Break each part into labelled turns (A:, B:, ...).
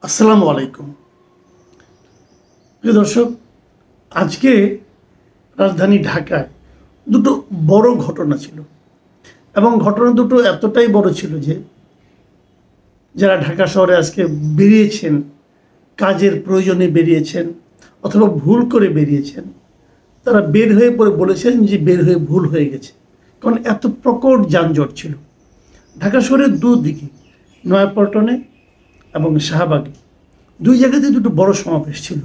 A: আসসালামু আলাইকুম। প্রিয় দর্শক, আজকে রাজধানী ঢাকায় দুটো বড় ঘটনা ছিল এবং ঘটনা দুটো এতটাই বড় ছিল যে যারা ঢাকা শহরে আজকে বেরিয়েছেন, কাজের প্রয়োজনে বেরিয়েছেন অথবা ভুল করে বেরিয়েছেন, তারা বের হয়ে পরে বলেছেন যে বের হয়ে ভুল হয়ে গেছে। কারণ এত প্রকট যানজট ছিল ঢাকা শহরের দুদিকে, নয়াপল্টনে এবং শাহবাগে। দুই জায়গাতে দুটো বড় সমাবেশ ছিল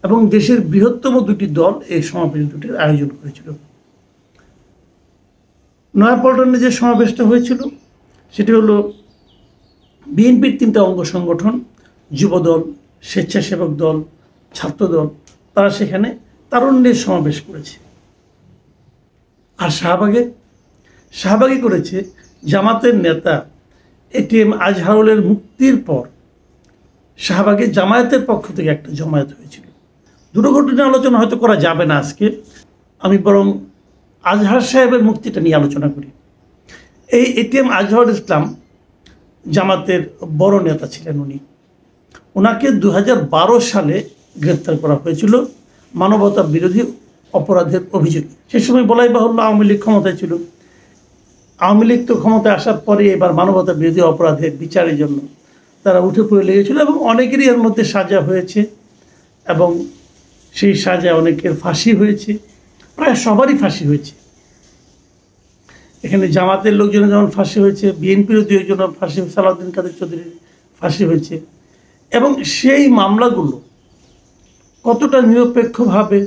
A: এবং দেশের বৃহত্তম দুটি দল এই সমাবেশ দুটির আয়োজন করেছিল। নয়াপল্টনে যে সমাবেশটা হয়েছিল সেটি হলো বিএনপির তিনটা অঙ্গ সংগঠন, যুবদল, স্বেচ্ছাসেবক দল, ছাত্রদল, তারা সেখানে তারুণ্যের সমাবেশ করেছে। আর শাহবাগে করেছে জামাতের নেতা এটিএম আজহারুলের মুক্তির পর শাহবাগে জামায়াতের পক্ষ থেকে একটা জমায়েত হয়েছিল। দুটো ঘটনা আলোচনা হয়তো করা যাবে না আজকে, আমি বরং আজহার সাহেবের মুক্তিটা নিয়ে আলোচনা করি। এই এটিএম আজহারুল ইসলাম জামাতের বড় নেতা ছিলেন। ওনাকে 2012 সালে গ্রেপ্তার করা হয়েছিল মানবতা বিরোধী অপরাধের অভিযোগে। সে সময় বলাই বাহুল্য আওয়ামী লীগ ক্ষমতায় ছিল। আওয়ামী লীগ তো ক্ষমতায় আসার পরে এবার মানবতা বিরোধী অপরাধের বিচারের জন্য তারা উঠে পড়ে লেগেছিল এবং অনেকেরই এর মধ্যে সাজা হয়েছে এবং সেই সাজা অনেকের ফাঁসি হয়েছে, প্রায় সবারই ফাঁসি হয়েছে। এখানে জামাতের লোকজনের যেমন ফাঁসি হয়েছে, বিএনপির দু একজনের ফাঁসি, সালাউদ্দিন কাদের চৌধুরীর ফাঁসি হয়েছে। এবং সেই মামলাগুলো কতটা নিরপেক্ষভাবে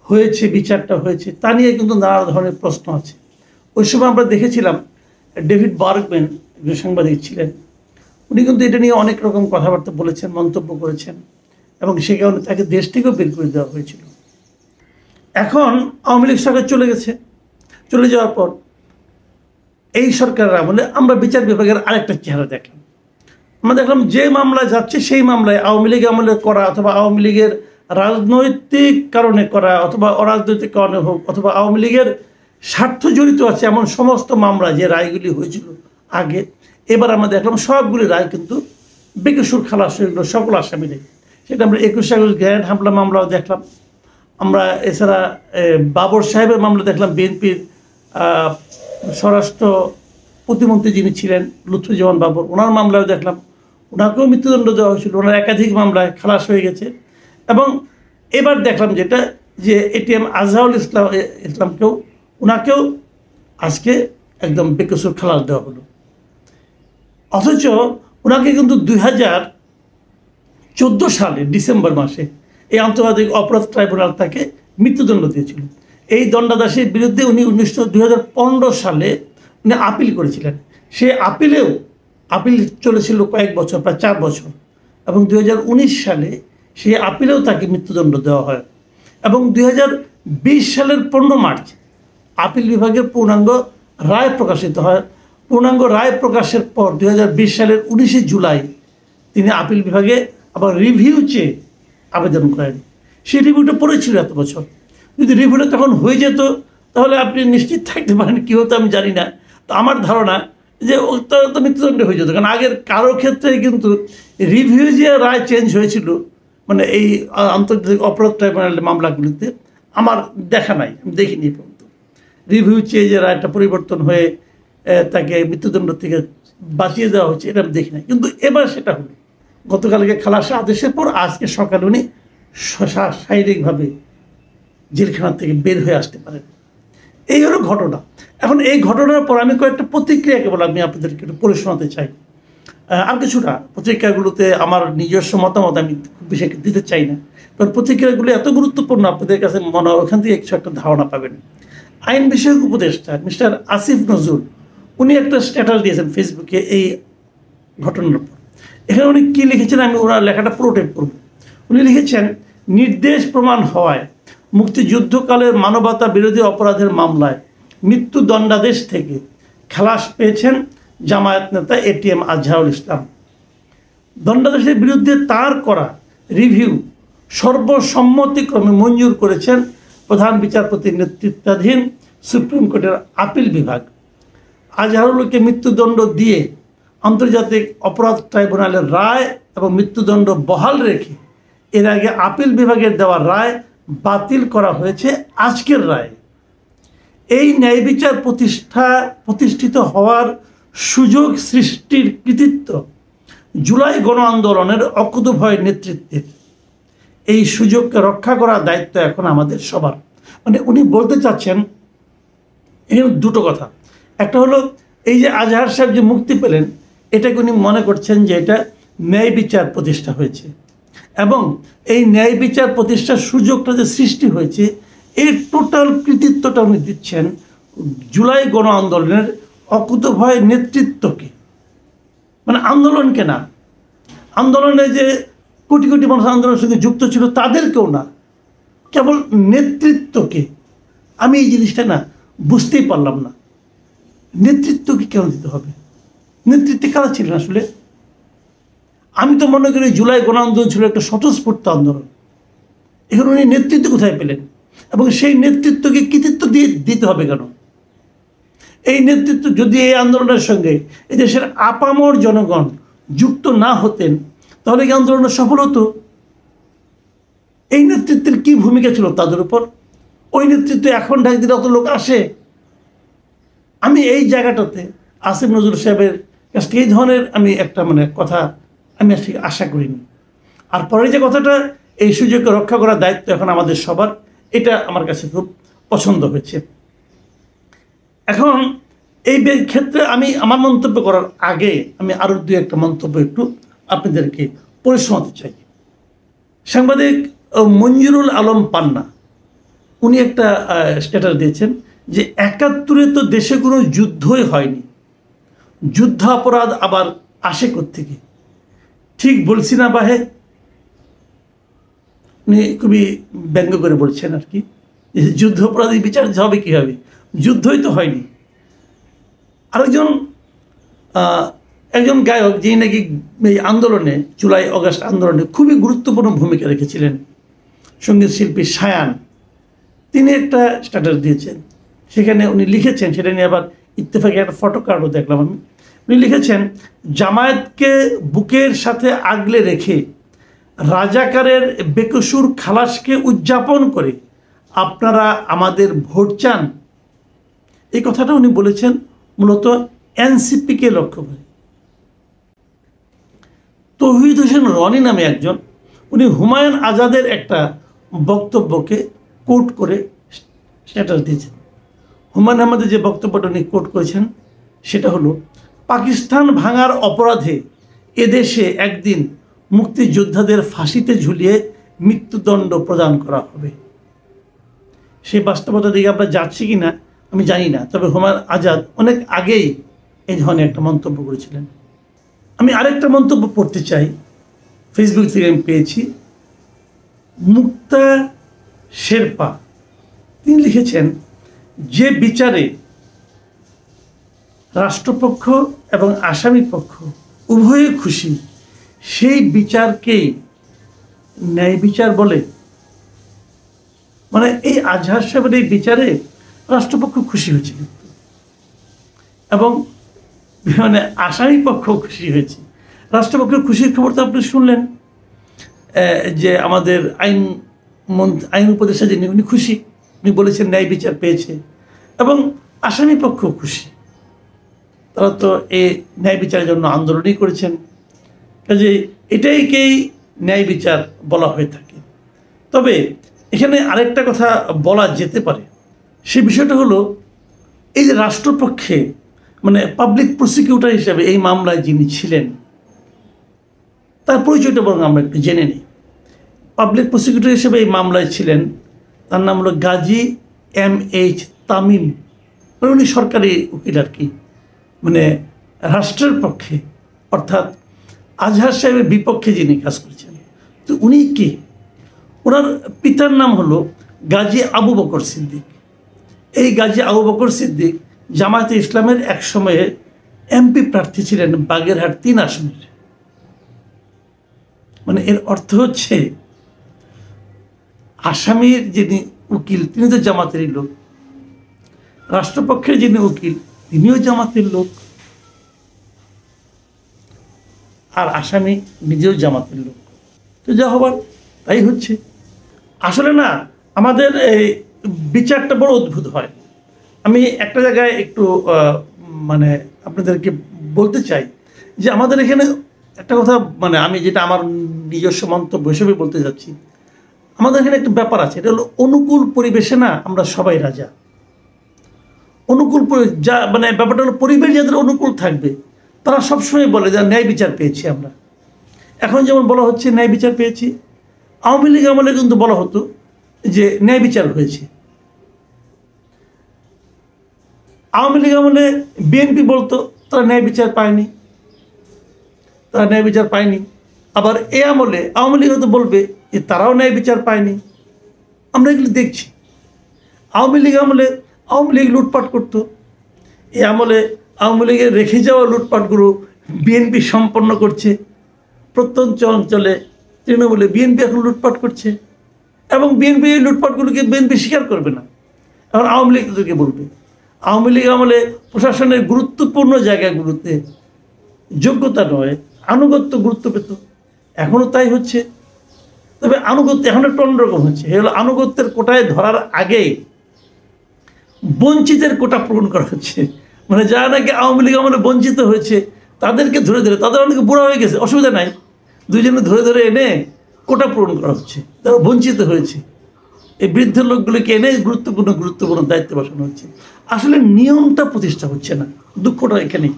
A: হয়েছে, বিচারটা হয়েছে, তা নিয়ে কিন্তু নানা ধরনের প্রশ্ন আছে। ওই সময় আমরা দেখেছিলাম ডেভিড বার্গম্যান একজন সাংবাদিক ছিলেন, উনি কিন্তু এটা নিয়ে অনেক রকম কথাবার্তা বলেছেন, মন্তব্য করেছেন এবং সে কারণে তাকে দেশ থেকেও বের করে দেওয়া হয়েছিল। এখন আওয়ামী লীগ সরকার চলে যাওয়ার পর এই সরকারের আমলে আমরা বিচার বিভাগের আরেকটা চেহারা দেখলাম। আমরা দেখলাম যে মামলা যাচ্ছে সেই মামলায় আওয়ামী লীগ আমলে করা অথবা আওয়ামী লীগের রাজনৈতিক কারণে করা অথবা অরাজনৈতিক কারণে হোক অথবা আওয়ামী লীগের স্বার্থ জড়িত আছে এমন সমস্ত মামলা যে রায়গুলি হয়েছিল আগে, এবার আমরা দেখলাম সবগুলি রায় কিন্তু বেকসুর খালাস হয়ে গেল সকল আসামিদের। সেটা আমরা 21 আগস্ট গ্র্যান্ড হামলা মামলাও দেখলাম। আমরা এছাড়া বাবর সাহেবের মামলা দেখলাম, বিএনপির স্বরাষ্ট্র প্রতিমন্ত্রী যিনি ছিলেন লুৎফুজ্জামান বাবর, ওনার মামলাও দেখলাম, ওনাকেও মৃত্যুদণ্ড দেওয়া হয়েছিল, ওনার একাধিক মামলায় খালাস হয়ে গেছে। এবং এবার দেখলাম যেটা যে এটিএম আজহারুল ইসলামকেও ওনাকেও আজকে একদম বেকসুর খালাস দেওয়া হলো। অথচ ওনাকে কিন্তু 2014 সালে ডিসেম্বর মাসে এই আন্তর্জাতিক অপরাধ ট্রাইব্যুনাল তাকে মৃত্যুদণ্ড দিয়েছিল। এই দণ্ডাদেশের বিরুদ্ধে উনি 2015 সালে উনি আপিল করেছিলেন। সে আপিল চলেছিল কয়েক বছর, প্রায় 4 বছর, এবং 2019 সালে সেই আপিলেও তাকে মৃত্যুদণ্ড দেওয়া হয়। এবং 2020 সালের 15 মার্চ আপিল বিভাগের পূর্ণাঙ্গ রায় প্রকাশিত হয়। পূর্ণাঙ্গ রায় প্রকাশের পর 2020 সালের 19 জুলাই তিনি আপিল বিভাগে আবার রিভিউ চেয়ে আবেদন করেন। সেই রিভিউটা পড়েছিল এত বছর। যদি রিভিউটা তখন হয়ে যেত তাহলে আপনি নিশ্চিত থাকতে পারেন কী হতো আমি জানি না। তো আমার ধারণা যে তো মৃত্যুদণ্ড হয়ে যেত, কারণ আগের কারো ক্ষেত্রে কিন্তু রিভিউ যে রায় চেঞ্জ হয়েছিল, মানে এই আন্তর্জাতিক অপরাধ ট্রাইব্যুনালের মামলাগুলিতে আমার দেখা নাই, আমি দেখিনি পর্যন্ত রিভিউ চেয়ে যে রায়টা পরিবর্তন হয়ে তাকে মৃত্যুদণ্ড থেকে বাঁচিয়ে দেওয়া হচ্ছে, এটা আমি দেখি নাই। কিন্তু এবার সেটা হলো গতকালকে খালাস আদেশের পর আজকে সকালে উনি শারীরিকভাবে জেলখানা থেকে বের হয়ে আসতে পারেন। এই হলো ঘটনা। এখন এই ঘটনার পর আমি কয়েকটা প্রতিক্রিয়া কেবল আমি আপনাদেরকে একটু পড়ে শোনাতে চাই। আর কিছুটা প্রতিক্রিয়াগুলোতে আমার নিজস্ব মতামত আমি খুব বেশি দিতে চাই না, কারণ প্রতিক্রিয়াগুলো এত গুরুত্বপূর্ণ আপনাদের কাছে মনে হয় ওখান থেকে কিছু একটা ধারণা পাবেন। আইন বিষয়ক উপদেষ্টা মিস্টার আসিফ নজরুল উনি একটা স্ট্যাটাস দিয়েছেন ফেসবুকে এই ঘটনার পর। এখানে উনি কী লিখেছেন আমি ওনার লেখাটা পুরোটাই পড়ব। উনি লিখেছেন, নির্দেশ প্রমাণ হওয়ায় মুক্তিযুদ্ধকালের মানবতা বিরোধী অপরাধের মামলায় মৃত্যুদণ্ডাদেশ থেকে খালাস পেয়েছেন জামায়াত নেতা এটিএম আজহারুল ইসলাম। দণ্ডাদেশের বিরুদ্ধে তার করা রিভিউ সর্বসম্মতিক্রমে মঞ্জুর করেছেন প্রধান বিচারপতির নেতৃত্বাধীন সুপ্রিম কোর্টের আপিল বিভাগ। আজহারুলকে মৃত্যুদণ্ড দিয়ে আন্তর্জাতিক অপরাধ ট্রাইব্যুনালের রায় এবং মৃত্যুদণ্ড বহাল রেখে এর আগে আপিল বিভাগের দেওয়া রায় বাতিল করা হয়েছে আজকের রায়। এই ন্যায় বিচার প্রতিষ্ঠিত হওয়ার সুযোগ সৃষ্টির কৃতিত্ব জুলাই গণ আন্দোলনের অকুতোভয় নেতৃত্বের। এই সুযোগকে রক্ষা করার দায়িত্ব এখন আমাদের সবার। মানে উনি বলতে চাচ্ছেন এখানে দুটো কথা। একটা হলো এই যে আজহার সাহেব যে মুক্তি পেলেন, এটাকে উনি মনে করছেন যে এটা ন্যায় বিচার প্রতিষ্ঠা হয়েছে, এবং এই ন্যায় বিচার প্রতিষ্ঠার সুযোগটা যে সৃষ্টি হয়েছে এর টোটাল কৃতিত্বটা উনি দিচ্ছেন জুলাই গণ আন্দোলনের অকুতোভয় নেতৃত্বকে। মানে আন্দোলনকে না, আন্দোলনে যে কোটি কোটি মানুষ আন্দোলনের সঙ্গে যুক্ত ছিল তাদেরকেও না, কেবল নেতৃত্বকে। আমি এই জিনিসটা না বুঝতেই পারলাম না, নেতৃত্বকে কেন দিতে হবে? নেতৃত্বে কারা ছিলেন আসলে? আমি তো মনে করি জুলাই গণ আন্দোলন ছিল একটা স্বতঃস্ফূর্ত আন্দোলন। এখানে উনি নেতৃত্ব কোথায় পেলেন, এবং সেই নেতৃত্বকে কৃতিত্ব দিতে হবে কেন? এই নেতৃত্ব যদি এই আন্দোলনের সঙ্গে এই দেশের আপামর জনগণ যুক্ত না হতেন তাহলে কি আন্দোলনটা সফল হতো? এই নেতৃত্বের কি ভূমিকা ছিল তাদের উপর? ওই নেতৃত্বে এখন ঢাক দিলে অত লোক আসে? আমি এই জায়গাটাতে আসিফ নজরুল সাহেবের কাছ থেকে এই ধরনের আমি একটা কথা আমি আশা করিনি। আর পরে যে কথাটা, এই সুযোগকে রক্ষা করার দায়িত্ব এখন আমাদের সবার, এটা আমার কাছে খুব পছন্দ হয়েছে। এখন এই ক্ষেত্রে আমি আমার মন্তব্য করার আগে আমি আরও দু একটা মন্তব্য একটু আপনাদেরকে পড়ে শোনাতে চাই। সাংবাদিক মঞ্জুরুল আলম পান্না উনি একটা স্ট্যাটাস দিয়েছেন যে ৭১-এ তো দেশে কোনো যুদ্ধই হয়নি, যুদ্ধাপরাধ আবার আসে কোত্থেকে? ঠিক বলছি না বাহে? উনি খুবই ব্যঙ্গ করে বলছেন আর কি, যুদ্ধাপরাধী বিচার হবে কীভাবে? যুদ্ধই তো হয়নি। একজন গায়ক যিনি নাকি এই আন্দোলনে, জুলাই অগাস্ট আন্দোলনে খুবই গুরুত্বপূর্ণ ভূমিকা রেখেছিলেন, সঙ্গীত শিল্পী শায়ান, তিনি একটা স্ট্যাটাস দিয়েছেন। সেখানে উনি লিখেছেন, সেটা নিয়ে আবার ইত্তেফাকে একটা ফটো কার্ডও দেখলাম আমি। উনি লিখেছেন, জামায়াতকে বুকের সাথে আগলে রেখে রাজাকারের বেকসুর খালাসকে উদযাপন করে আপনারা আমাদের ভোট চান। এই কথাটা উনি বলেছেন মূলত এনসিপিকে লক্ষ্য করে। তৌহিদ হোসেন রনি নামে একজন, উনি হুমায়ুন আজাদের একটা বক্তব্যকে কোট করে স্ট্যাটাস দিয়েছেন। হুমায়ুন আহমেদের যে বক্তব্যটা উনি কোট করেছেন সেটা হলো, পাকিস্তান ভাঙার অপরাধে এদেশে একদিন মুক্তিযোদ্ধাদের ফাঁসিতে ঝুলিয়ে মৃত্যুদণ্ড প্রদান করা হবে। সেই বাস্তবতা দিকে আমরা যাচ্ছি কি না আমি জানি না, তবে হুমায়ুন আজাদ অনেক আগেই এই ধরনের একটা মন্তব্য করেছিলেন। আমি আরেকটা মন্তব্য পড়তে চাই, ফেসবুক থেকে আমি পেয়েছি। মুক্তা শেরপা তিনি লিখেছেন, যে বিচারে রাষ্ট্রপক্ষ এবং আসামি পক্ষ উভয়ে খুশি সেই বিচারকেই ন্যায় বিচার বলে। মানে এই আজহার সাহেবের এই বিচারে রাষ্ট্রপক্ষ খুশি হয়েছে, এবং আসামি পক্ষ খুশি হয়েছে। রাষ্ট্রপক্ষের খুশির খবর তো আপনি শুনলেন, যে আমাদের আইন উপদেষ্টা যিনি উনি খুশি, উনি বলেছেন ন্যায় বিচার পেয়েছে, এবং আসামি পক্ষ খুশি। তারা তো এই ন্যায় বিচারের জন্য আন্দোলনই করেছেন, কাজে এটাইকেই ন্যায় বিচার বলা হয়ে থাকে। তবে এখানে আরেকটা কথা বলা যেতে পারে, সে বিষয়টা হলো এই যে রাষ্ট্রপক্ষে পাবলিক প্রসিকিউটর হিসেবে এই মামলায় যিনি ছিলেন তার পরিচয়টা বরং আমরা একটু জেনে নিই। পাবলিক প্রসিকিউটর হিসেবে এই মামলায় ছিলেন, তার নাম হলো গাজী MH তামিম। উনি সরকারি উকিল আর কি, রাষ্ট্রের পক্ষে, অর্থাৎ আজহার সাহেবের বিপক্ষে যিনি কাজ করেছেন। তো উনি কে? ওনার পিতার নাম হলো গাজী আবু বকর সিদ্দিক। এই গাজী আবু বকর সিদ্দিক জামায়াতে ইসলামের এক সময়ে MP প্রার্থী ছিলেন বাগেরহাট 3 আসনের। এর অর্থ হচ্ছে আসামির যিনি উকিল তিনি তো জামাতেরই লোক, রাষ্ট্রপক্ষের যিনি উকিল তিনিও জামাতের লোক। আর আসামি নিজেও জামাতের লোক। তো যা হবার তাই হচ্ছে। আসলে না, আমাদের এই বিচারটা বড় অদ্ভুত হয়। আমি একটা জায়গায় একটু মানে আপনাদেরকে বলতে চাই যে আমাদের এখানে একটা কথা, মানে আমি যেটা আমার নিজস্ব মন্তব্য হিসেবে বলতে যাচ্ছি, আমাদের এখানে একটা ব্যাপার আছে, এটা হলো অনুকূল পরিবেশে না আমরা সবাই রাজা। অনুকূল যা মানে ব্যাপারটা হলো পরিবেশ যাদের অনুকূল থাকবে তারা সবসময় বলে যে ন্যায় বিচার পেয়েছি আমরা। এখন যেমন বলা হচ্ছে ন্যায় বিচার পেয়েছি, আওয়ামী লীগ আমলে কিন্তু বলা হতো যে ন্যায় বিচার হয়েছে। আওয়ামী লীগ আমলে বিএনপি বলতো তারা ন্যায় বিচার পায়নি, তারা ন্যায় বিচার পায়নি। আবার এ আমলে আওয়ামী লীগ হয়তো বলবে যে তারাও ন্যায় বিচার পায়নি। আমরা এগুলো দেখছি। আওয়ামী লীগ আমলে আওয়ামী লীগ লুটপাট করতো, এ আমলে আওয়ামী লীগের রেখে যাওয়া লুটপাটগুলো বিএনপি সম্পন্ন করছে। প্রত্যন্ত অঞ্চলে তৃণমূলে বিএনপি এখন লুটপাট করছে এবং বিএনপি এই লুটপাটগুলোকে বিএনপি স্বীকার করবে না। এখন আওয়ামী লীগ তাদেরকে বলবে। আওয়ামী লীগ আমলে প্রশাসনের গুরুত্বপূর্ণ জায়গাগুলোতে যোগ্যতা নয় আনুগত্য গুরুত্ব পেত, এখনও তাই হচ্ছে। তবে আনুগত্য এখন একটু অন্যরকম হচ্ছে। এ হলো আনুগত্যের কোটায় ধরার আগেই বঞ্চিতের কোটা পূরণ করা হচ্ছে। মানে যারা নাকি আওয়ামী লীগ আমলে বঞ্চিত হয়েছে তাদেরকে ধরে ধরে, তাদের অনেকে বুড়া হয়ে গেছে, অসুবিধা নাই, দুইজনে ধরে ধরে এনে কোটা পূরণ করা হচ্ছে। তারা বঞ্চিত হয়েছে, এই বৃদ্ধ লোকগুলোকে এনে গুরুত্বপূর্ণ দায়িত্ব বসানো হচ্ছে। আসলে নিয়মটা প্রতিষ্ঠা হচ্ছে না, দুঃখটা এখানেই।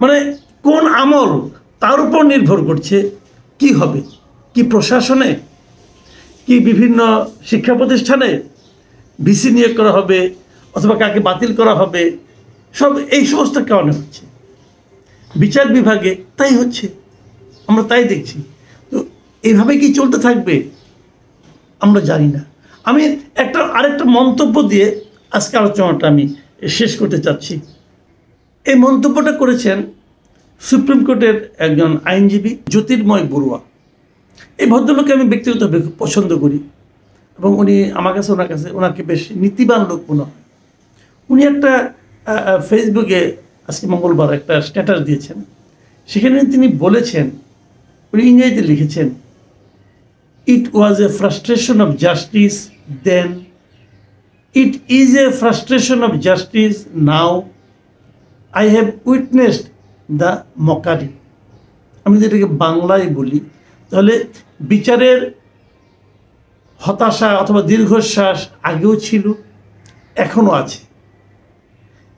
A: মানে কোন আমল তার উপর নির্ভর করছে কি হবে, কি প্রশাসনে, কি বিভিন্ন শিক্ষা প্রতিষ্ঠানে ভিসি নিয়োগ করা হবে অথবা কাকে বাতিল করা হবে, সব এই সমস্ত কারণে হচ্ছে। বিচার বিভাগে তাই হচ্ছে, আমরা তাই দেখছি। তো এইভাবে কি চলতে থাকবে আমরা জানি না। আমি আরেকটা মন্তব্য দিয়ে আজকে আলোচনাটা আমি শেষ করতে চাচ্ছি। এই মন্তব্যটা করেছেন সুপ্রিম কোর্টের একজন আইনজীবী জ্যোতির্ময় বড়ুয়া। এই ভদ্রলোককে আমি ব্যক্তিগতভাবে খুব পছন্দ করি এবং উনি আমার কাছে ওনাকে বেশ নীতিবান লোক মনে হয়। উনি একটা ফেসবুকে আজকে মঙ্গলবার একটা স্ট্যাটাস দিয়েছেন, সেখানে তিনি বলেছেন, উনি ইংরেজিতে লিখেছেন, it was a frustration of justice then, it is a frustration of justice now, I have witnessed the mockery. আমি যেটাকে বাংলায় বলি তাহলে বিচারের হতাশা অথবা দীর্ঘশ্বাস আগেও ছিল, এখনও আছে।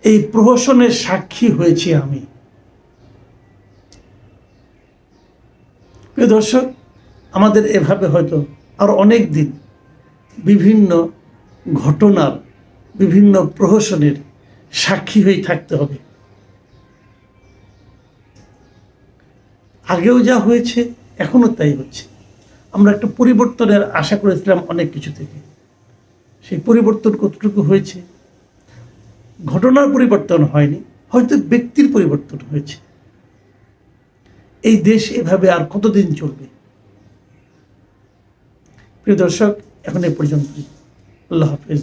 A: এই প্রহসনের সাক্ষী হয়েছি আমি। প্রিয় দর্শক, আমাদের এভাবে হয়তো আর অনেক দিন বিভিন্ন ঘটনার, বিভিন্ন প্রহসনের সাক্ষী হয়ে থাকতে হবে। আগেও যা হয়েছে এখনও তাই হচ্ছে। আমরা একটা পরিবর্তনের আশা করেছিলাম অনেক কিছু থেকে, সেই পরিবর্তন কতটুকু হয়েছে? ঘটনার পরিবর্তন হয়নি, হয়তো ব্যক্তির পরিবর্তন হয়েছে। এই দেশ এভাবে আর কতদিন চলবে? প্রিয় দর্শক, এখন এ পর্যন্তই। আল্লাহ হাফেজ।